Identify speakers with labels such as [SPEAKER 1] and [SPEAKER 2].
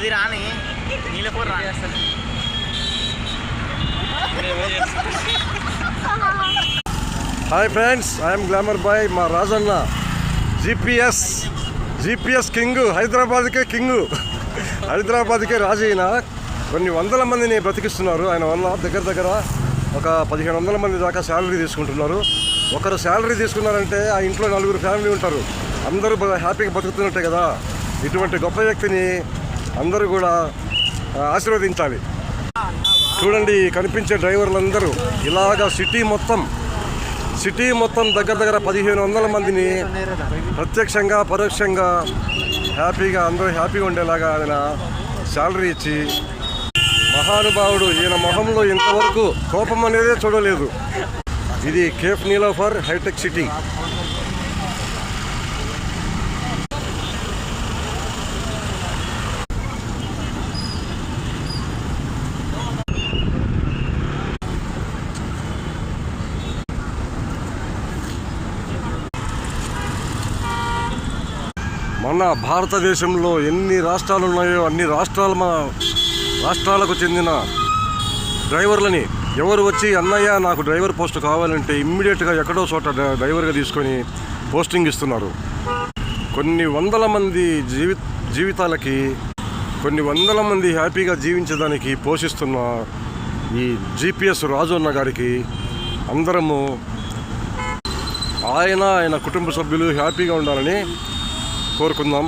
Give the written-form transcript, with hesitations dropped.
[SPEAKER 1] అది రాని నీళ్ళపూర్ రాని
[SPEAKER 2] hi friends, I'm glamour boy. మా రాజన్న జీపీఎస్ కింగ్, హైదరాబాద్కే కింగ్, హైదరాబాద్కే రాజు. అయినా కొన్ని వందల మందిని బ్రతికిస్తున్నారు ఆయన వల్ల. దగ్గర ఒక 1500 మంది దాకా శాలరీ తీసుకుంటున్నారు. ఒకరు శాలరీ తీసుకున్నారంటే ఆ ఇంట్లో 4 ఫ్యామిలీ ఉంటారు. అందరూ హ్యాపీగా బతుకుతున్నట్టే కదా. ఇటువంటి గొప్ప వ్యక్తిని అందరూ కూడా ఆశీర్వదించాలి. చూడండి, కనిపించే డ్రైవర్లందరూ ఇలాగా సిటీ మొత్తం దగ్గర 1500 మందిని ప్రత్యక్షంగా పరోక్షంగా అందరూ హ్యాపీగా ఉండేలాగా ఆయన శాలరీ ఇచ్చి, మహానుభావుడు. ఈయన మొహంలో ఇంతవరకు కోపం అనేదే చూడలేదు. ఇది కేఫ్ నీలోఫర్ హైటెక్ సిటీ. మన భారతదేశంలో ఎన్ని రాష్ట్రాలు ఉన్నాయో అన్ని రాష్ట్రాలకు చెందిన డ్రైవర్లని ఎవరు వచ్చి అన్నయ్య నాకు డ్రైవర్ పోస్ట్ కావాలంటే ఇమ్మీడియట్గా ఎక్కడో చోట డ్రైవర్గా తీసుకొని పోస్టింగ్ ఇస్తున్నారు. కొన్ని వందల మంది జీవితాలకి, కొన్ని వందల మంది హ్యాపీగా జీవించడానికి పోషిస్తున్న ఈ జీపీఎస్ రాజు అన్న గారికి అందరము ఆయన కుటుంబ సభ్యులు హ్యాపీగా ఉండాలని కోరుకుందాం.